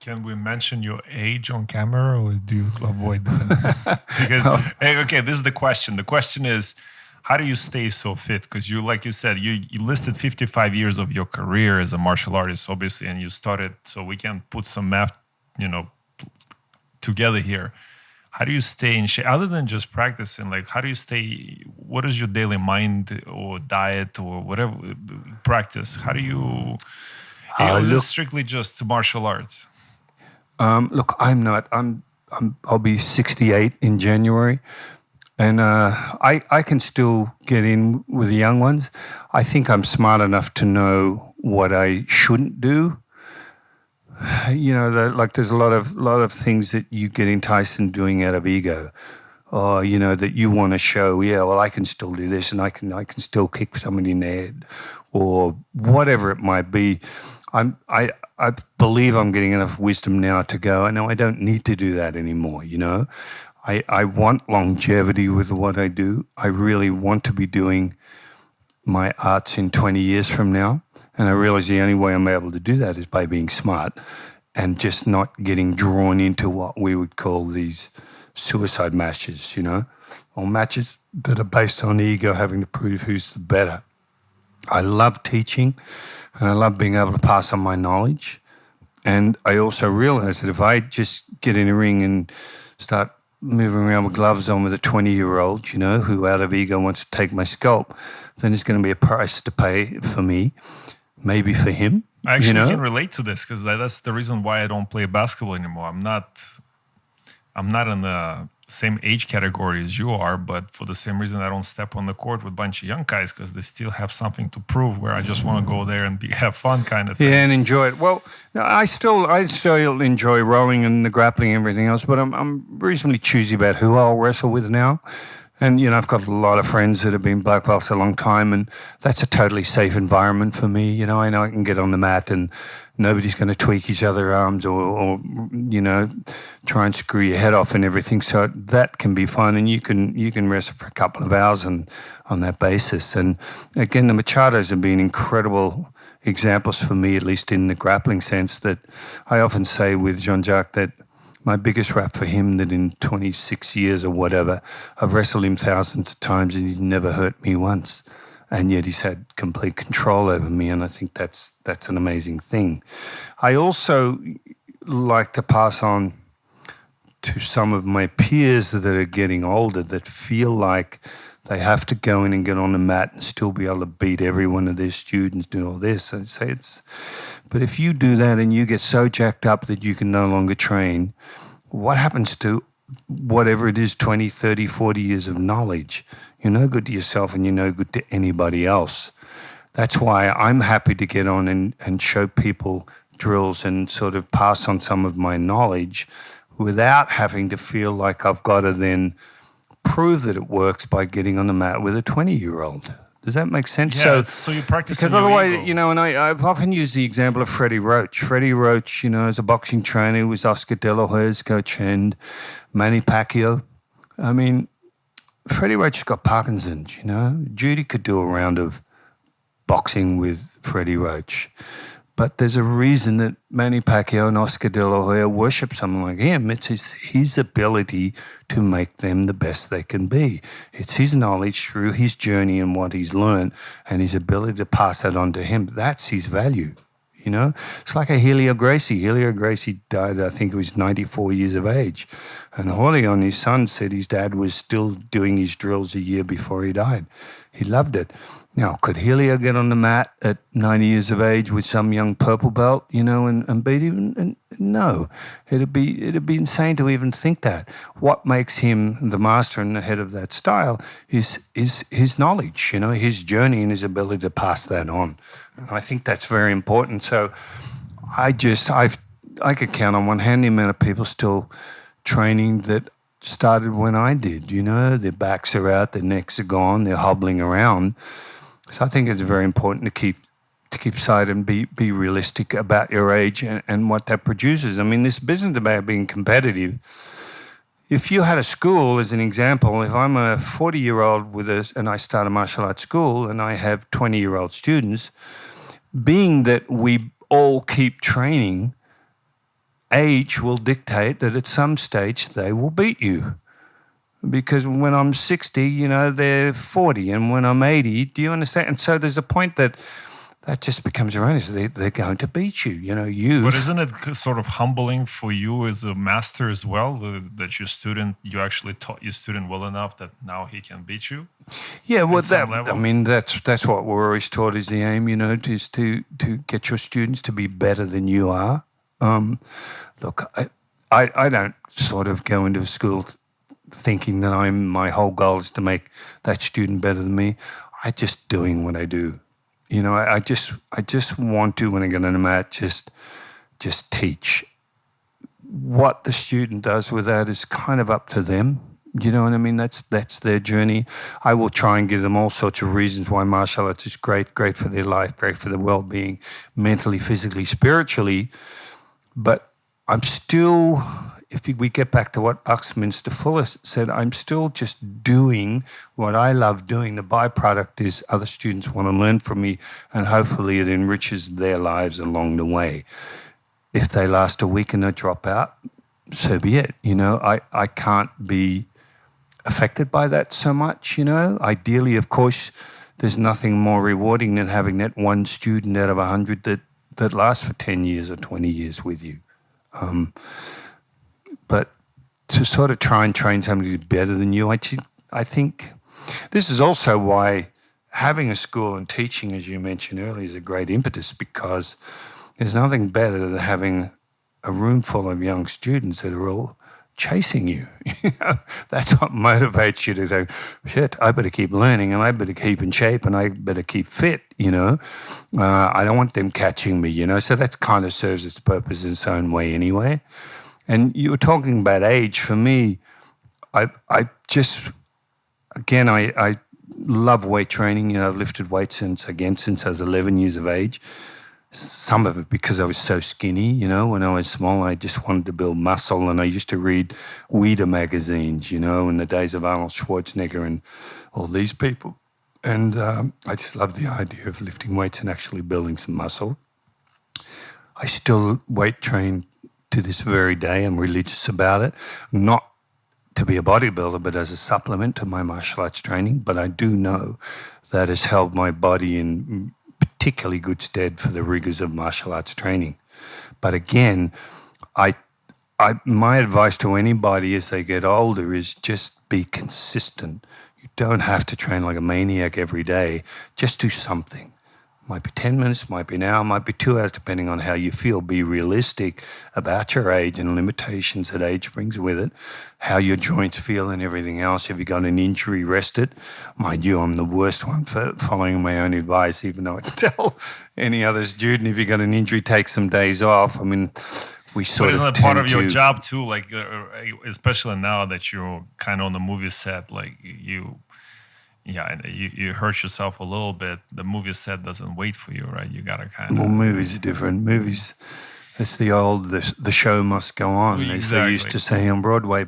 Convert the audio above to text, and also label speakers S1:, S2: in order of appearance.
S1: Can we mention your age on camera, or do you avoid that? Because okay, this is the question. The question is, how do you stay so fit? Because you, like you said, you listed 55 years of your career as a martial artist, obviously, and you started. So we can put some math, together here. How do you stay in shape other than just practicing? Like, how do you stay? What is your daily mind or diet or whatever practice? How do you? Is it strictly just martial arts?
S2: Look, I'm not. I'll be 68 in January, and I can still get in with the young ones. I think I'm smart enough to know what I shouldn't do. There's a lot of things that you get enticed in doing out of ego, or that you want to show. Yeah, well, I can still do this, and I can still kick somebody in the head, or whatever it might be. I believe I'm getting enough wisdom now to go, no, I don't need to do that anymore, I want longevity with what I do. I really want to be doing my arts in 20 years from now. And I realize the only way I'm able to do that is by being smart and just not getting drawn into what we would call these suicide matches, or matches that are based on ego, having to prove who's the better. I love teaching, and I love being able to pass on my knowledge. And I also realize that if I just get in a ring and start moving around with gloves on with a 20-year-old, who out of ego wants to take my scalp, then there's going to be a price to pay for me, maybe for him.
S1: I actually can relate to this because that's the reason why I don't play basketball anymore. I'm not in the same age category as you are, but for the same reason I don't step on the court with a bunch of young guys because they still have something to prove, where I just want to go there and have fun kind of thing.
S2: Yeah, and enjoy it. Well, I still enjoy rolling and the grappling and everything else, but I'm reasonably choosy about who I'll wrestle with now. And, I've got a lot of friends that have been black belts a long time, and that's a totally safe environment for me. I know I can get on the mat and nobody's going to tweak each other's arms or try and screw your head off and everything. So that can be fun, and you can wrestle for a couple of hours on that basis. And again, the Machados have been incredible examples for me, at least in the grappling sense, that I often say with Jean-Jacques that my biggest rap for him, that in 26 years or whatever, I've wrestled him thousands of times and he's never hurt me once. And yet he's had complete control over me, and I think that's an amazing thing. I also like to pass on to some of my peers that are getting older that feel like they have to go in and get on the mat and still be able to beat every one of their students, do all this. I say but if you do that and you get so jacked up that you can no longer train, what happens to whatever it is, 20, 30, 40 years of knowledge? You're no good to yourself and you're no good to anybody else. That's why I'm happy to get on and show people drills and sort of pass on some of my knowledge without having to feel like I've got to then prove that it works by getting on the mat with a 20-year-old. Does that make sense?
S1: Yeah, so you practice.
S2: Because otherwise, and I've often used the example of Freddie Roach. Freddie Roach, is a boxing trainer, was Oscar De La Hoya's coach and Manny Pacquiao. I mean, Freddie Roach's got Parkinson's, Judy could do a round of boxing with Freddie Roach. But there's a reason that Manny Pacquiao and Oscar De La Hoya worship someone like him. It's his ability to make them the best they can be. It's his knowledge through his journey and what he's learned and his ability to pass that on to him. That's his value, It's like a Helio Gracie. Helio Gracie died, I think he was 94 years of age. And Julian, his son, said his dad was still doing his drills a year before he died. He loved it. Now, could Helio get on the mat at 90 years of age with some young purple belt, and beat him? And no, it'd be insane to even think that. What makes him the master and the head of that style is his knowledge, his journey and his ability to pass that on. And I think that's very important. So I could count on one hand the amount of people still training that started when I did, their backs are out, their necks are gone, they're hobbling around. So I think it's very important to keep sight and be realistic about your age and what that produces. I mean, this business about being competitive, if you had a school, as an example, if I'm a 40-year-old and I start a martial arts school and I have 20-year-old students, being that we all keep training, age will dictate that at some stage they will beat you. Because when I'm 60, you know, they're 40. And when I'm 80, do you understand? And so there's a point that just becomes erroneous. They're going to beat you, you know,
S1: But isn't it sort of humbling for you as a master as well, that you actually taught your student well enough that now he can beat you?
S2: Yeah, well, that's what we're always taught is the aim, you know, is to get your students to be better than you are. Look, I don't sort of go into school thinking that my whole goal is to make that student better than me. I'm just doing what I do. You know, I just want to, when I get on the mat, just teach. What the student does with that is kind of up to them. You know what I mean? That's their journey. I will try and give them all sorts of reasons why martial arts is great for their life, great for their well-being, mentally, physically, spiritually. But I'm still, if we get back to what Buckminster Fuller said, I'm still just doing what I love doing. The byproduct is other students want to learn from me, and hopefully it enriches their lives along the way. If they last a week and they drop out, so be it. You know, I can't be affected by that so much, you know. Ideally, of course, there's nothing more rewarding than having that one student out of 100 that lasts for 10 years or 20 years with you. But to sort of try and train somebody to be better than you, I think this is also why having a school and teaching, as you mentioned earlier, is a great impetus, because there's nothing better than having a room full of young students that are all chasing you. That's what motivates you to go, shit, I better keep learning, and I better keep in shape, and I better keep fit, you know. I don't want them catching me, you know. So that kind of serves its purpose in its own way anyway. And you were talking about age. For me, I love weight training. You know, I've lifted weights since I was 11 years of age. Some of it because I was so skinny, you know. When I was small, I just wanted to build muscle, and I used to read Weeder magazines, you know, in the days of Arnold Schwarzenegger and all these people. And I just love the idea of lifting weights and actually building some muscle. I still weight train to this very day. I'm religious about it, not to be a bodybuilder, but as a supplement to my martial arts training. But I do know that has held my body in particularly good stead for the rigors of martial arts training. But again, my advice to anybody as they get older is just be consistent. You don't have to train like a maniac every day. Just do something. Might be 10 minutes, might be an hour, might be 2 hours, depending on how you feel. Be realistic about your age and limitations that age brings with it, how your joints feel and everything else. If you got an injury, rest it. Mind you, I'm the worst one for following my own advice, even though I tell any other student, if you got an injury, take some days off. I mean, we sort of tend to...
S1: But isn't that part of your job too? Like, especially now that you're kind of on the movie set, like you hurt yourself a little bit. The movie set doesn't wait for you, right? You gotta kind of...
S2: Well, movies are different. Movies, it's the old, the show must go on,
S1: Exactly.
S2: as they used to say on Broadway.